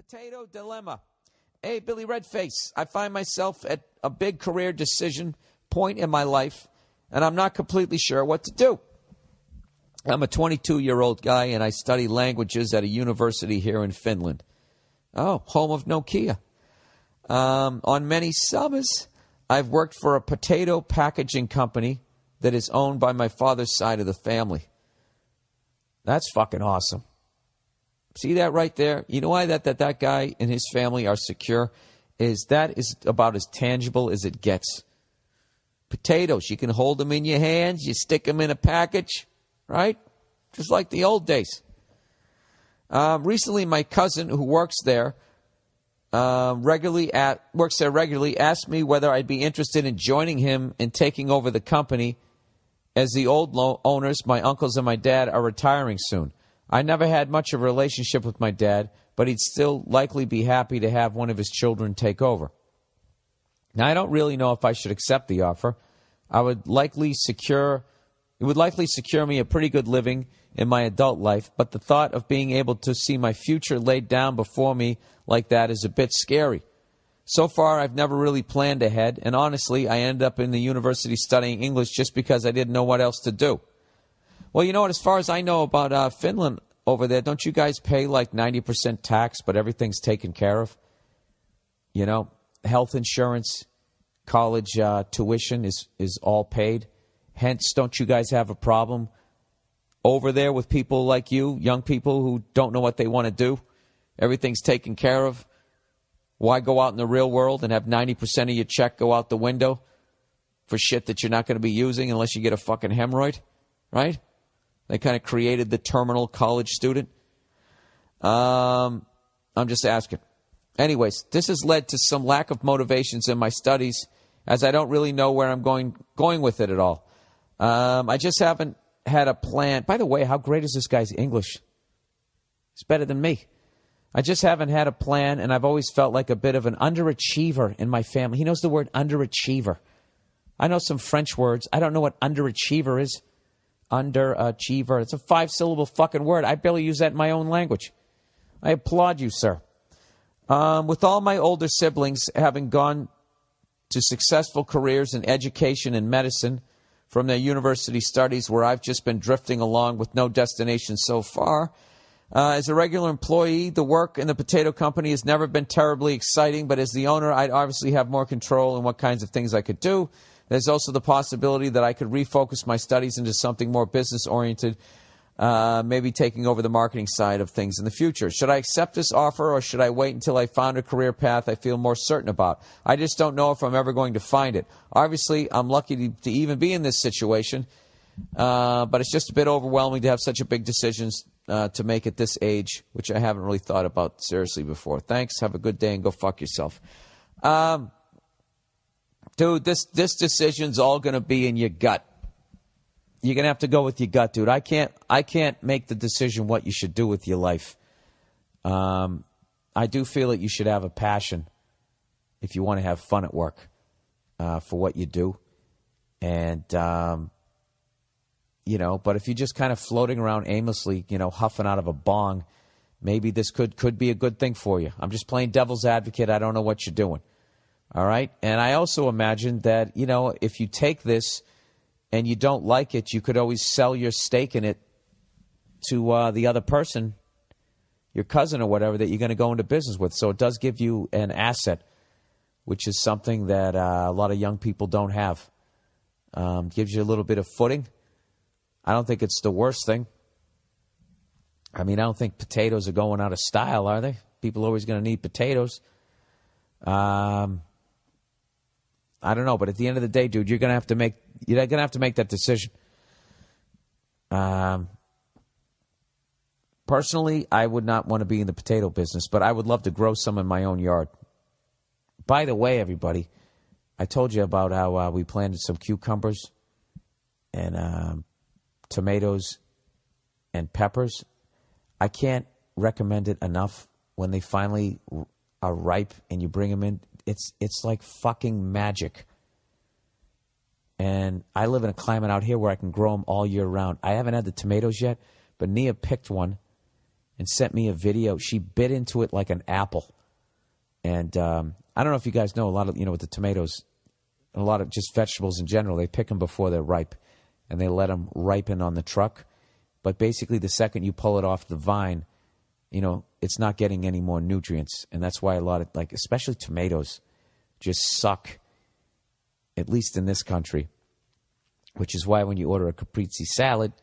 Potato dilemma. Hey, Billy Redface, I find myself at a big career decision point in my life, and I'm not completely sure what to do. I'm a 22-year-old guy, and I study languages at a university here in Finland. Oh, home of Nokia. On many summers, I've worked for a potato packaging company that is owned by my father's side of the family. That's fucking awesome. See that right there? You know why that guy and his family are secure? That is about as tangible as it gets. Potatoes, you can hold them in your hands, you stick them in a package, right? Just like the old days. Recently, my cousin who works there regularly, asked me whether I'd be interested in joining him in taking over the company, as the old owners, my uncles and my dad, are retiring soon. I never had much of a relationship with my dad, but he'd still likely be happy to have one of his children take over. Now, I don't really know if I should accept the offer. It would likely secure me a pretty good living in my adult life, but the thought of being able to see my future laid down before me like that is a bit scary. So far, I've never really planned ahead, and honestly, I ended up in the university studying English just because I didn't know what else to do. Well, you know what, as far as I know about Finland over there, don't you guys pay like 90% tax, but everything's taken care of? You know, health insurance, college tuition is all paid. Hence, don't you guys have a problem over there with people like you, young people who don't know what they want to do? Everything's taken care of. Why go out in the real world and have 90% of your check go out the window for shit that you're not going to be using unless you get a fucking hemorrhoid, right? They kind of created the terminal college student. I'm just asking. Anyways, this has led to some lack of motivations in my studies, as I don't really know where I'm going with it at all. I just haven't had a plan. By the way, how great is this guy's English? It's better than me. I just haven't had a plan, and I've always felt like a bit of an underachiever in my family. He knows the word underachiever. I know some French words. I don't know what underachiever is. Underachiever. It's a 5-syllable fucking word. I barely use that in my own language. I applaud you, sir. With all my older siblings having gone to successful careers in education and medicine from their university studies, where I've just been drifting along with no destination so far, as a regular employee, the work in the potato company has never been terribly exciting, but as the owner, I'd obviously have more control in what kinds of things I could do. There's also the possibility that I could refocus my studies into something more business-oriented, maybe taking over the marketing side of things in the future. Should I accept this offer, or should I wait until I found a career path I feel more certain about? I just don't know if I'm ever going to find it. Obviously, I'm lucky to even be in this situation, but it's just a bit overwhelming to have such a big decisions to make at this age, which I haven't really thought about seriously before. Thanks. Have a good day and go fuck yourself. Dude, this decision's all going to be in your gut. You're going to have to go with your gut, dude. I can't make the decision what you should do with your life. I do feel that you should have a passion if you want to have fun at work for what you do. And, you know, but if you're just kind of floating around aimlessly, you know, huffing out of a bong, maybe this could be a good thing for you. I'm just playing devil's advocate. I don't know what you're doing. All right? And I also imagine that, you know, if you take this and you don't like it, you could always sell your stake in it to the other person, your cousin or whatever, that you're going to go into business with. So it does give you an asset, which is something that a lot of young people don't have. Gives you a little bit of footing. I don't think it's the worst thing. I mean, I don't think potatoes are going out of style, are they? People are always going to need potatoes. I don't know, but at the end of the day, dude, you're gonna have to make that decision. Personally, I would not want to be in the potato business, but I would love to grow some in my own yard. By the way, everybody, I told you about how we planted some cucumbers and tomatoes and peppers. I can't recommend it enough. When they finally are ripe and you bring them in, it's like fucking magic. And I live in a climate out here where I can grow them all year round. I haven't had the tomatoes yet, but Nia picked one, and sent me a video. She bit into it like an apple. And I don't know if you guys know, a lot of, with the tomatoes, a lot of just vegetables in general, they pick them before they're ripe, and they let them ripen on the truck. But basically, the second you pull it off the vine, it's not getting any more nutrients. And that's why a lot of, especially tomatoes, just suck, at least in this country. Which is why when you order a caprese salad,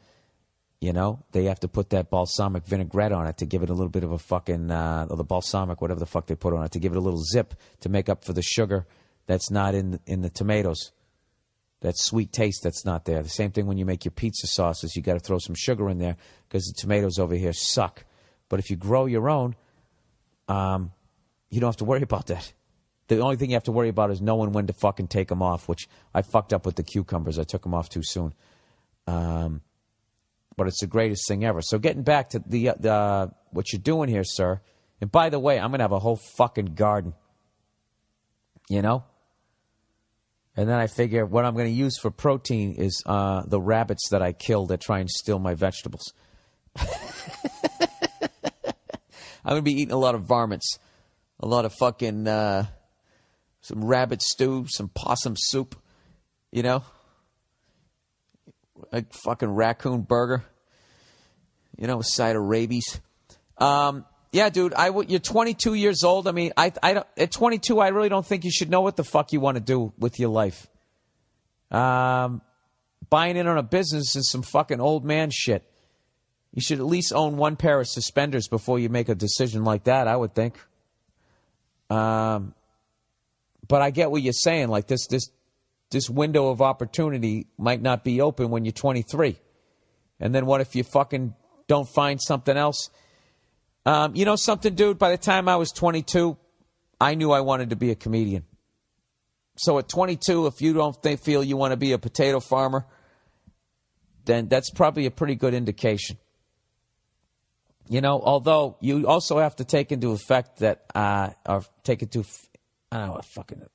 they have to put that balsamic vinaigrette on it to give it a little bit of a fucking, or the balsamic, whatever the fuck they put on it, to give it a little zip to make up for the sugar that's not in the tomatoes. That sweet taste that's not there. The same thing when you make your pizza sauces, you got to throw some sugar in there because the tomatoes over here suck. But if you grow your own, you don't have to worry about that. The only thing you have to worry about is knowing when to fucking take them off, which I fucked up with the cucumbers. I took them off too soon. But it's the greatest thing ever. So getting back to the what you're doing here, sir. And by the way, I'm going to have a whole fucking garden. And then I figure what I'm going to use for protein is the rabbits that I killed that try and steal my vegetables. I'm going to be eating a lot of varmints. A lot of fucking, some rabbit stew, some possum soup, a fucking raccoon burger, a side of rabies. Yeah, dude, you're 22 years old. I mean, at 22, I really don't think you should know what the fuck you want to do with your life. Buying in on a business is some fucking old man shit. You should at least own one pair of suspenders before you make a decision like that, I would think. But I get what you're saying. Like this window of opportunity might not be open when you're 23. And then what if you fucking don't find something else? You know something, dude? By the time I was 22, I knew I wanted to be a comedian. So at 22, if you don't feel you want to be a potato farmer, then that's probably a pretty good indication. Although you also have to take into effect that, I don't know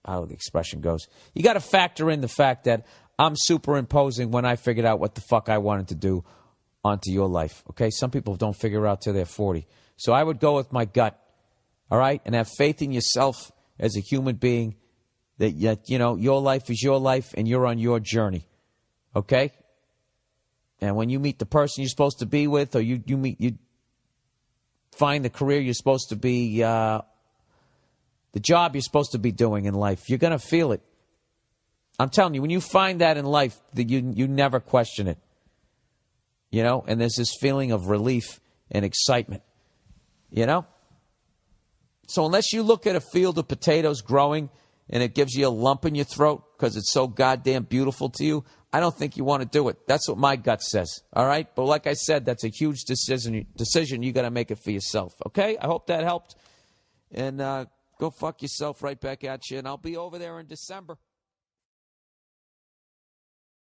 how the expression goes. You got to factor in the fact that I'm superimposing when I figured out what the fuck I wanted to do onto your life. Okay, some people don't figure out till they're 40. So I would go with my gut, all right, and have faith in yourself as a human being that your life is your life and you're on your journey, okay? And when you meet the person you're supposed to be with, or you find the career you're supposed to be, the job you're supposed to be doing in life, you're gonna feel it. I'm telling you, when you find that in life, that you never question it, and there's this feeling of relief and excitement. So unless you look at a field of potatoes growing and it gives you a lump in your throat because it's so goddamn beautiful to you, I don't think you want to do it. That's what my gut says, all right? But like I said, that's a huge decision. You got to make it for yourself, okay? I hope that helped. And go fuck yourself right back at you. And I'll be over there in December.